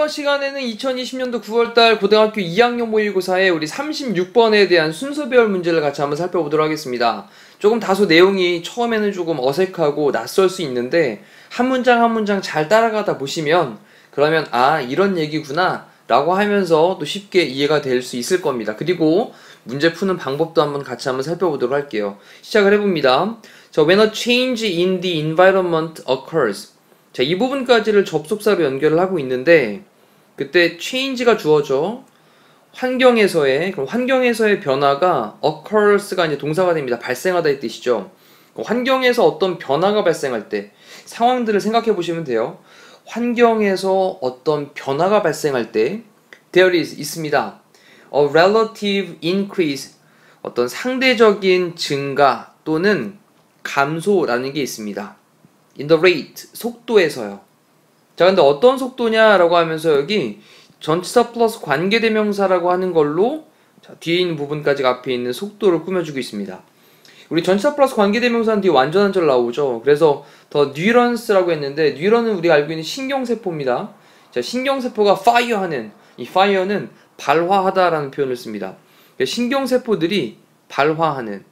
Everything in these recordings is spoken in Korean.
시간에는 2020년도 9월달 고등학교 2학년 모의고사에 우리 36번에 대한 순서배열 문제를 같이 한번 살펴보도록 하겠습니다. 조금 다소 내용이 처음에는 조금 어색하고 낯설 수 있는데 한 문장 한 문장 잘 따라가다 보시면 그러면 아 이런 얘기구나 라고 하면서 또 쉽게 이해가 될 수 있을 겁니다. 그리고 문제 푸는 방법도 한번 같이 한번 살펴보도록 할게요. 시작을 해봅니다. 자, when a change in the environment occurs. 자, 이 부분까지를 접속사로 연결을 하고 있는데 그때 change가 주어져 환경에서의 그럼 환경에서의 변화가 occurs가 이제 동사가 됩니다. 발생하다 이 뜻이죠. 환경에서 어떤 변화가 발생할 때 상황들을 생각해 보시면 돼요. 환경에서 어떤 변화가 발생할 때 there is 있습니다. A relative increase 어떤 상대적인 증가 또는 감소라는 게 있습니다. in the rate 속도에서요. 자, 근데 어떤 속도냐라고 하면서 여기 전치사 플러스 관계대명사라고 하는 걸로 자, 뒤에 있는 부분까지 앞에 있는 속도를 꾸며주고 있습니다. 우리 전치사 플러스 관계대명사는 뒤에 완전한 절 나오죠. 그래서 더 뉴런스라고 했는데 뉴런은 우리가 알고 있는 신경세포입니다. 자, 신경세포가 fire하는 이 fire는 발화하다라는 표현을 씁니다. 신경세포들이 발화하는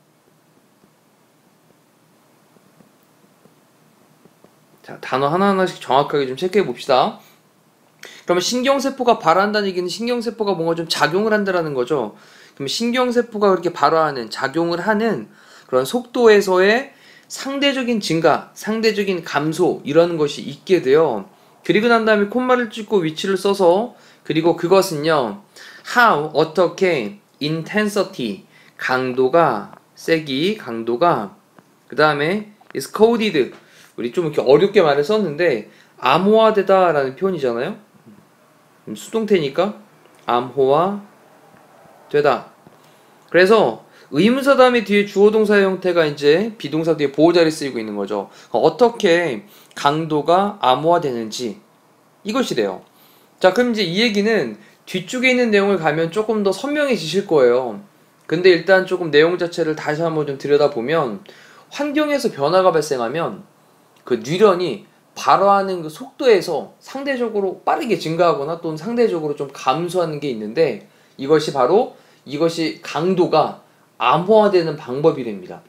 자, 단어 하나하나씩 정확하게 좀 체크해 봅시다. 그러면 신경세포가 발화한다는 얘기는 신경세포가 뭔가 좀 작용을 한다는 거죠. 그러면 신경세포가 그렇게 발화하는, 작용을 하는 그런 속도에서의 상대적인 증가, 상대적인 감소 이런 것이 있게 돼요. 그리고 난 다음에 콤마를 찍고 위치를 써서 그리고 그것은요. how, 어떻게, intensity, 강도가, 세기, 강도가 그 다음에 is coded 우리 좀 이렇게 어렵게 말을 썼는데 암호화되다 라는 표현이잖아요. 수동태니까 암호화되다. 그래서 의문사 다음에 뒤에 주어동사의 형태가 이제 비동사 뒤에 보호자리 쓰이고 있는 거죠. 어떻게 강도가 암호화되는지 이것이래요. 자, 그럼 이제 이 얘기는 뒤쪽에 있는 내용을 가면 조금 더 선명해지실 거예요. 근데 일단 조금 내용 자체를 다시 한번 좀 들여다보면 환경에서 변화가 발생하면 그 뉴런이 발화하는 그 속도에서 상대적으로 빠르게 증가하거나 또는 상대적으로 좀 감소하는 게 있는데 이것이 강도가 암호화되는 방법이랍니다.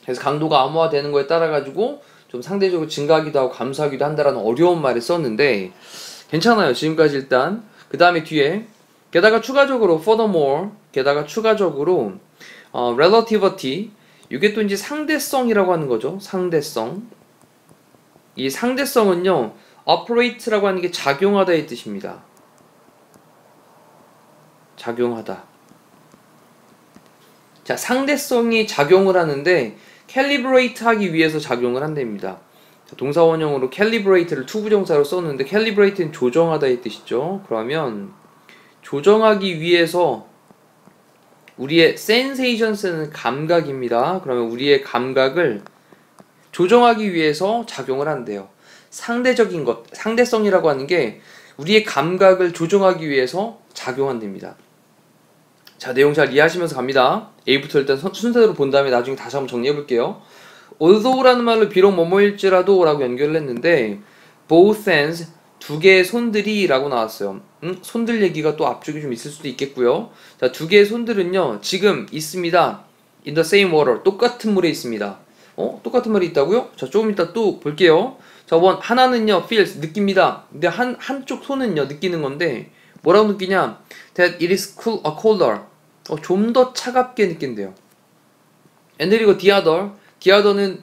그래서 강도가 암호화되는 거에 따라 가지고 좀 상대적으로 증가하기도 하고 감소하기도 한다라는 어려운 말을 썼는데 괜찮아요. 지금까지 일단 그 다음에 뒤에 게다가 추가적으로 furthermore 게다가 추가적으로 relativity 이게 또 이제 상대성이라고 하는 거죠. 상대성 이 상대성은요 operate라고 하는 게 작용하다의 뜻입니다. 작용하다. 자, 상대성이 작용을 하는데 calibrate 하기 위해서 작용을 한답니다. 동사 원형으로 calibrate를 투부정사로 썼는데 calibrate는 조정하다의 뜻이죠. 그러면 조정하기 위해서 우리의 sensation스는 감각입니다. 그러면 우리의 감각을 조정하기 위해서 작용을 한대요. 상대적인 것, 상대성이라고 하는 게 우리의 감각을 조정하기 위해서 작용한답니다. 자, 내용 잘 이해하시면서 갑니다. A부터 일단 순서대로 본 다음에 나중에 다시 한번 정리해 볼게요. although라는 말로 비록 뭐뭐일지라도 라고 연결을 했는데 both hands 두 개의 손들이 라고 나왔어요. 손들 얘기가 또 앞쪽에 좀 있을 수도 있겠고요. 자, 두 개의 손들은요 지금 있습니다. in the same water 똑같은 물에 있습니다. 똑같은 말이 있다고요? 자, 조금 이따 또 볼게요. 자, 하나는요, feels, 느낍니다. 근데 한쪽 손은요, 느끼는 건데, 뭐라고 느끼냐? That it is colder. 좀 더 차갑게 느낀대요. and 그리고 the other는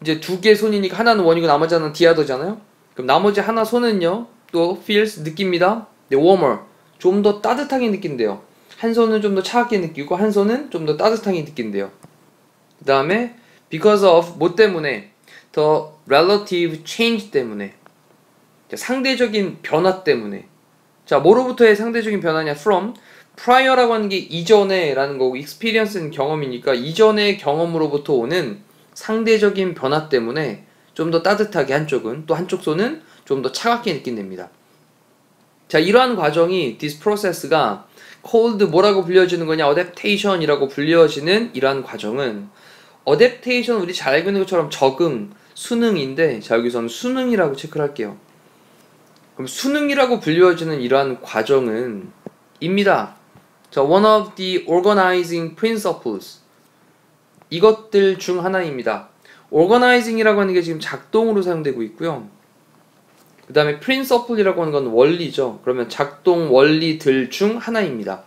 이제 두 개의 손이니까 하나는 원이고 나머지 하나는 the other잖아요? 그럼 나머지 하나 손은요, 또 feels, 느낍니다. 근데 warmer. 좀 더 따뜻하게 느낀대요. 한 손은 좀 더 차갑게 느끼고, 한 손은 좀 더 따뜻하게 느낀대요. 그 다음에, because of 뭐 때문에 the relative change 때문에 자, 상대적인 변화 때문에 자 뭐로부터의 상대적인 변화냐 from prior라고 하는 게 이전에 라는 거고 experience는 경험이니까 이전의 경험으로부터 오는 상대적인 변화 때문에 좀 더 따뜻하게 한쪽은 또 한쪽 손은 좀 더 차갑게 느낀답니다. 자 이러한 과정이 this process가 called 뭐라고 불려지는 거냐 adaptation이라고 불려지는 이러한 과정은 어댑테이션 우리 잘 알고 있는 것처럼 적응, 수능인데 자 여기서는 수능이라고 체크를 할게요. 그럼 수능이라고 불려지는 이러한 과정은 입니다. 자, one of the organizing principles. 이것들 중 하나입니다. organizing이라고 하는 게 지금 작동으로 사용되고 있고요. 그 다음에 principle이라고 하는 건 원리죠. 그러면 작동 원리들 중 하나입니다.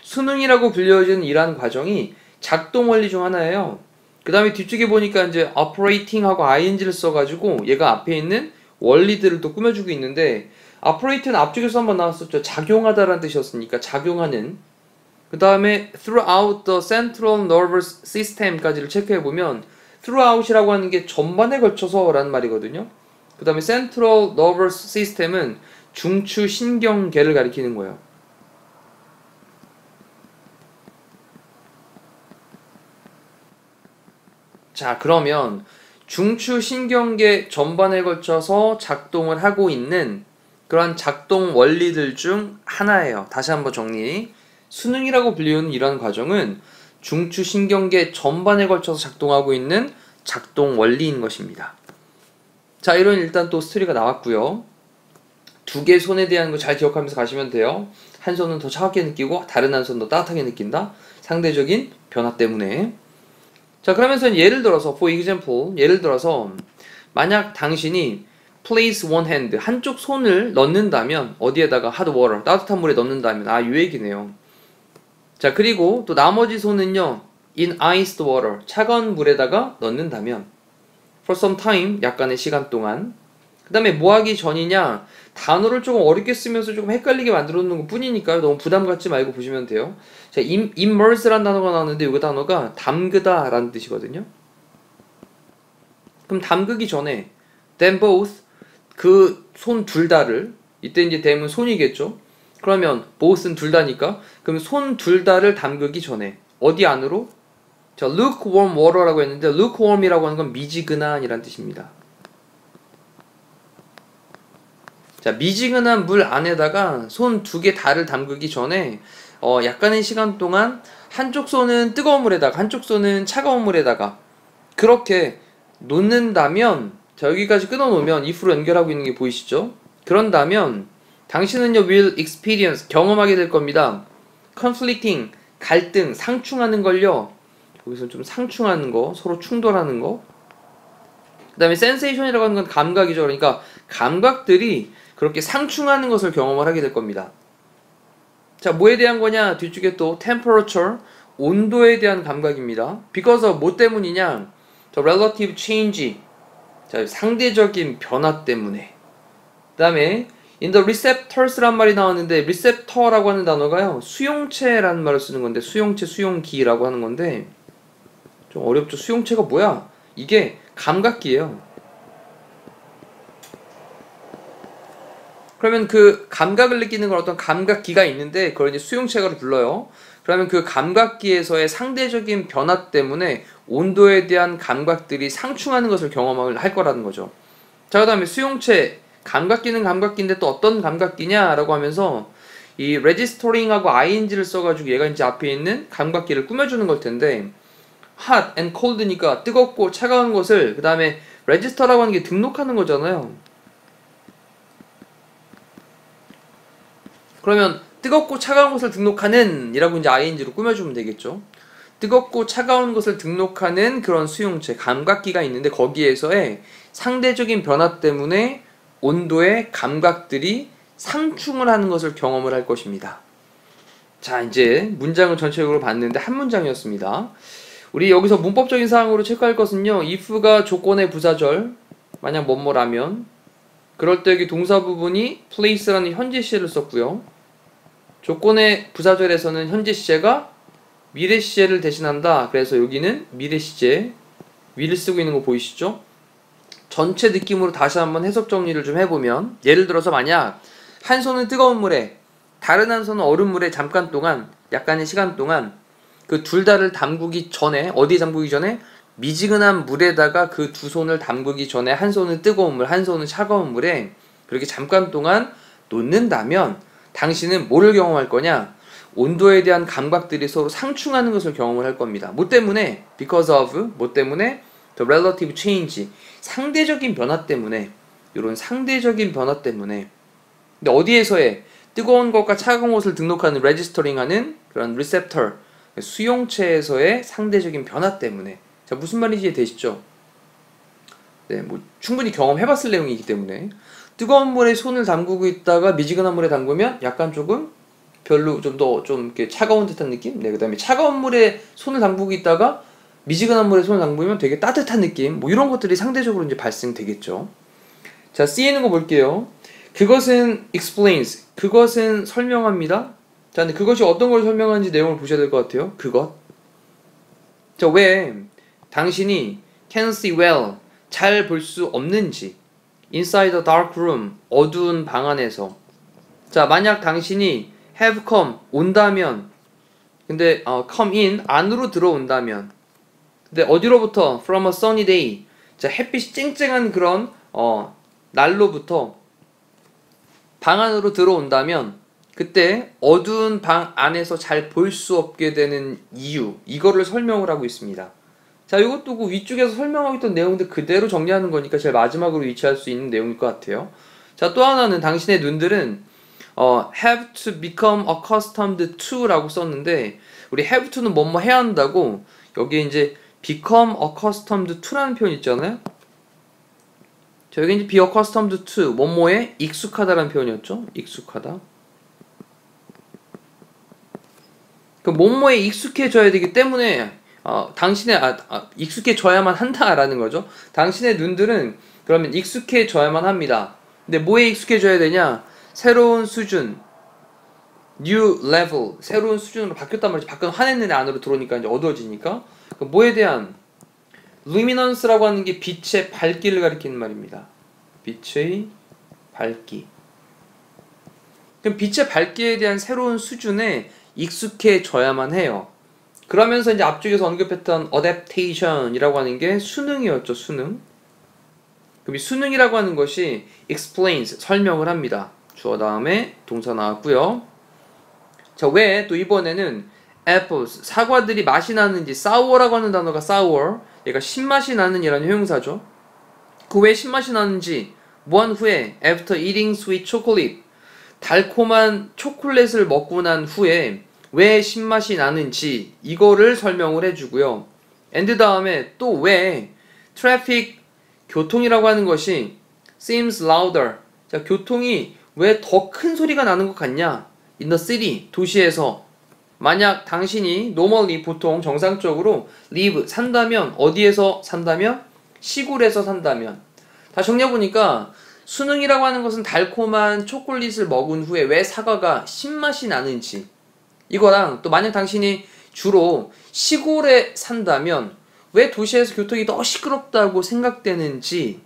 수능이라고 불려지는 이러한 과정이 작동 원리 중 하나예요. 그 다음에 뒤쪽에 보니까 이제 operating하고 ing를 써가지고 얘가 앞에 있는 원리들을 또 꾸며주고 있는데 operate는 앞쪽에서 한번 나왔었죠. 작용하다라는 뜻이었으니까 작용하는. 그 다음에 throughout the central nervous system까지를 체크해보면 throughout이라고 하는 게 전반에 걸쳐서 라는 말이거든요. 그 다음에 central nervous system은 중추 신경계를 가리키는 거예요. 자, 그러면 중추 신경계 전반에 걸쳐서 작동을 하고 있는 그러한 작동 원리들 중 하나예요. 다시 한번 정리. 수능이라고 불리는 이런 과정은 중추 신경계 전반에 걸쳐서 작동하고 있는 작동 원리인 것입니다. 자, 이런 일단 또 스토리가 나왔고요. 두 개 손에 대한 거 잘 기억하면서 가시면 돼요. 한 손은 더 차갑게 느끼고 다른 한 손은 더 따뜻하게 느낀다. 상대적인 변화 때문에. 자, 그러면서 예를 들어서 for example, 예를 들어서 만약 당신이 place one hand, 한쪽 손을 넣는다면 어디에다가 hot water, 따뜻한 물에 넣는다면 요 얘기네요. 자, 그리고 또 나머지 손은요 in iced water, 차가운 물에다가 넣는다면 for some time, 약간의 시간 동안. 그 다음에 뭐 하기 전이냐, 단어를 조금 어렵게 쓰면서 조금 헷갈리게 만들어 놓는 것 뿐이니까요. 너무 부담 갖지 말고 보시면 돼요. 자, immerse라는 단어가 나왔는데 이 단어가 담그다 라는 뜻이거든요. 그럼 담그기 전에 then both, 그 손 둘 다를, 이때 이제 them은 손이겠죠. 그러면 both는 둘 다니까 그럼 손 둘 다를 담그기 전에 어디 안으로? 자, lukewarm water라고 했는데 lukewarm이라고 하는 건 미지근한이란 뜻입니다. 자, 미지근한 물 안에다가 손 두 개 다를 담그기 전에 약간의 시간 동안 한쪽 손은 뜨거운 물에다가 한쪽 손은 차가운 물에다가 그렇게 놓는다면, 자, 여기까지 끊어놓으면 if로 연결하고 있는 게 보이시죠? 그런다면 당신은요 will experience, 경험하게 될 겁니다. conflicting, 갈등, 상충하는 걸요. 여기서 좀 상충하는 거, 서로 충돌하는 거. 그 다음에 sensation이라고 하는 건 감각이죠. 그러니까 감각들이 그렇게 상충하는 것을 경험을 하게 될 겁니다. 자, 뭐에 대한 거냐? 뒤쪽에 또 temperature, 온도에 대한 감각입니다. because of 뭐 때문이냐? 저 relative change, 자, 상대적인 변화 때문에. 그 다음에 in the receptors란 말이 나왔는데 receptor라고 하는 단어가요 수용체라는 말을 쓰는 건데, 수용체, 수용기라고 하는 건데 좀 어렵죠. 수용체가 뭐야? 이게 감각기예요. 그러면 그 감각을 느끼는 건 어떤 감각기가 있는데 그걸 이제 수용체가로 불러요. 그러면 그 감각기에서의 상대적인 변화 때문에 온도에 대한 감각들이 상충하는 것을 경험을 할 거라는 거죠. 자, 그 다음에 수용체, 감각기는 감각기인데 또 어떤 감각기냐라고 하면서 이 registering하고 ing를 써가지고 얘가 이제 앞에 있는 감각기를 꾸며주는 걸 텐데, hot and cold니까 뜨겁고 차가운 것을, 그 다음에 register라고 하는 게 등록하는 거잖아요. 그러면 뜨겁고 차가운 것을 등록하는 이라고 이제 ing로 꾸며주면 되겠죠. 뜨겁고 차가운 것을 등록하는 그런 수용체, 감각기가 있는데 거기에서의 상대적인 변화 때문에 온도의 감각들이 상충을 하는 것을 경험을 할 것입니다. 자, 이제 문장을 전체적으로 봤는데 한 문장이었습니다. 우리 여기서 문법적인 사항으로 체크할 것은요, if가 조건의 부사절, 만약 뭐뭐라면, 그럴 때 여기 동사 부분이 place라는 현재 시제를 썼고요. 조건의 부사절에서는 현재 시제가 미래 시제를 대신한다. 그래서 여기는 미래 시제, will을 쓰고 있는 거 보이시죠? 전체 느낌으로 다시 한번 해석 정리를 좀 해보면, 예를 들어서 만약 한 손은 뜨거운 물에 다른 한 손은 얼음물에 잠깐 동안, 약간의 시간 동안 그 둘 다를 담그기 전에, 어디에 담그기 전에? 미지근한 물에다가 그 두 손을 담그기 전에 한 손은 뜨거운 물, 한 손은 차가운 물에 그렇게 잠깐 동안 놓는다면 당신은 뭐를 경험할 거냐? 온도에 대한 감각들이 서로 상충하는 것을 경험을 할 겁니다. 뭐 때문에? because of, 뭐 때문에? the relative change, 상대적인 변화 때문에, 이런 상대적인 변화 때문에. 근데 어디에서의 뜨거운 것과 차가운 것을 등록하는 레지스터링하는 그런 리셉터 수용체에서의 상대적인 변화 때문에 자 무슨 말인지 이해되시죠? 네, 뭐 충분히 경험해봤을 내용이기 때문에 뜨거운 물에 손을 담그고 있다가 미지근한 물에 담그면 약간 조금 별로 좀 더 좀 이렇게 차가운 듯한 느낌? 네, 그다음에 차가운 물에 손을 담그고 있다가 미지근한 물에 손을 담그면 되게 따뜻한 느낌? 뭐 이런 것들이 상대적으로 이제 발생되겠죠. 자, C 있는 거 볼게요. 그것은 explains. 그것은 설명합니다. 자, 근데 그것이 어떤 걸 설명하는지 내용을 보셔야 될 것 같아요. 그것. 자, 왜 당신이 can see well. 잘 볼 수 없는지. inside the dark room. 어두운 방 안에서. 자, 만약 당신이 have come. 온다면. 근데 come in. 안으로 들어온다면. 근데 어디로부터? from a sunny day. 자, 햇빛이 쨍쨍한 그런 날로부터 방 안으로 들어온다면 그때 어두운 방 안에서 잘 볼 수 없게 되는 이유 이거를 설명을 하고 있습니다. 자, 이것도 그 위쪽에서 설명하고 있던 내용들 그대로 정리하는 거니까 제일 마지막으로 위치할 수 있는 내용일 것 같아요. 자, 또 하나는 당신의 눈들은 have to become accustomed to 라고 썼는데 우리 have to는 뭐뭐 해야 한다고 여기에 이제 become accustomed to라는 표현 있잖아요. 자, 여기 이제 be accustomed to 뭐뭐에 익숙하다라는 표현이었죠. 익숙하다. 그 뭐뭐에 익숙해져야 되기 때문에 당신의 익숙해져야만 한다라는 거죠. 당신의 눈들은 그러면 익숙해져야만 합니다. 근데 뭐에 익숙해져야 되냐? 새로운 수준, new level, 새로운 수준으로 바뀌었단 말이죠. 밖은 화냈는데 안으로 들어오니까 이제 어두워지니까. 그 뭐에 대한 luminance라고 하는 게 빛의 밝기를 가리키는 말입니다. 빛의 밝기. 그럼 빛의 밝기에 대한 새로운 수준에 익숙해져야만 해요. 그러면서 이제 앞쪽에서 언급했던 adaptation이라고 하는 게 수능이었죠. 수능. 그럼 이 수능이라고 하는 것이 explains, 설명을 합니다. 주어 다음에 동사 나왔고요. 자, 왜 또 이번에는 apples, 사과들이 맛이 나는지 sour라고 하는 단어가 sour, 얘가 신맛이 나는 이라는 형용사죠. 그 왜 신맛이 나는지 뭐한 후에 after eating sweet chocolate, 달콤한 초콜릿을 먹고 난 후에 왜 신맛이 나는지 이거를 설명을 해주고요. and 다음에 또 왜 traffic, 교통이라고 하는 것이 seems louder, 자, 교통이 왜 더 큰 소리가 나는 것 같냐? in the city, 도시에서. 만약 당신이 normally, 보통 정상적으로 live, 산다면 어디에서 산다면? 시골에서 산다면. 다 정리해보니까 수능이라고 하는 것은 달콤한 초콜릿을 먹은 후에 왜 사과가 신맛이 나는지, 이거랑 또 만약 당신이 주로 시골에 산다면 왜 도시에서 교통이 더 시끄럽다고 생각되는지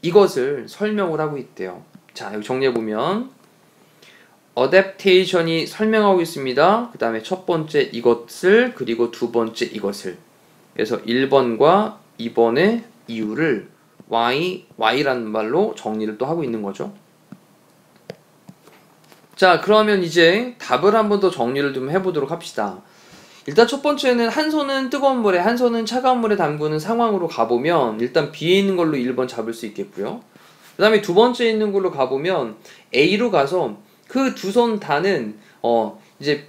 이것을 설명을 하고 있대요. 자, 여기 정리해보면 adaptation이 설명하고 있습니다. 그 다음에 첫 번째 이것을, 그리고 두 번째 이것을. 그래서 1번과 2번의 이유를 Y라는 말로 정리를 또 하고 있는 거죠. 자, 그러면 이제 답을 한 번 더 정리를 좀 해보도록 합시다. 일단 첫 번째는 한 손은 뜨거운 물에 한 손은 차가운 물에 담그는 상황으로 가보면 일단 B에 있는 걸로 1번 잡을 수 있겠고요. 그 다음에 두 번째 있는 걸로 가보면 A로 가서 그 두 손 다는 이제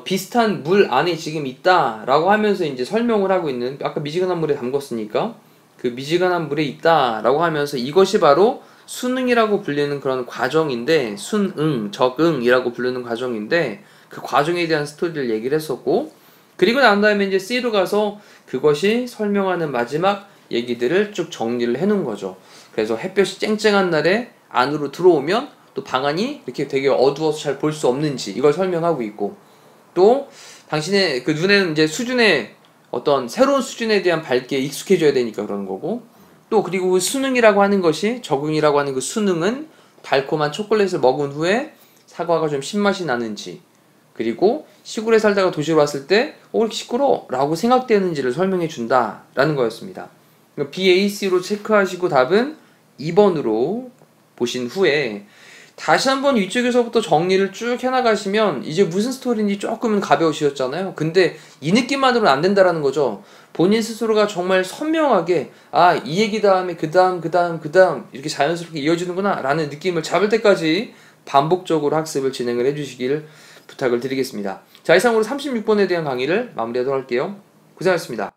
비슷한 물 안에 지금 있다라고 하면서 이제 설명을 하고 있는, 아까 미지근한 물에 담궜으니까 그 미지근한 물에 있다라고 하면서 이것이 바로 수능이라고 불리는 그런 과정인데, 순응, 적응이라고 부르는 과정인데 그 과정에 대한 스토리를 얘기를 했었고, 그리고 난 다음에 이제 C로 가서 그것이 설명하는 마지막 얘기들을 쭉 정리를 해놓은 거죠. 그래서 햇볕이 쨍쨍한 날에 안으로 들어오면 또 방 안이 이렇게 되게 어두워서 잘 볼 수 없는지 이걸 설명하고 있고, 또 당신의 그 눈에는 이제 수준의 어떤 새로운 수준에 대한 밝기에 익숙해져야 되니까 그러는 거고, 또 그리고 그 수능이라고 하는 것이, 적응이라고 하는 그 수능은 달콤한 초콜릿을 먹은 후에 사과가 좀 신맛이 나는지, 그리고 시골에 살다가 도시로 왔을 때 왜 이렇게 시끄러워? 라고 생각되는지를 설명해 준다라는 거였습니다. BAC로 체크하시고 답은 2번으로 보신 후에 다시 한번 위쪽에서부터 정리를 쭉 해나가시면 이제 무슨 스토리인지 조금은 가벼우시겠잖아요. 근데 이 느낌만으로는 안 된다라는 거죠. 본인 스스로가 정말 선명하게 이 얘기 다음에 그 다음 이렇게 자연스럽게 이어지는구나 라는 느낌을 잡을 때까지 반복적으로 학습을 진행을 해주시길 부탁을 드리겠습니다. 자, 이상으로 36번에 대한 강의를 마무리하도록 할게요. 고생하셨습니다.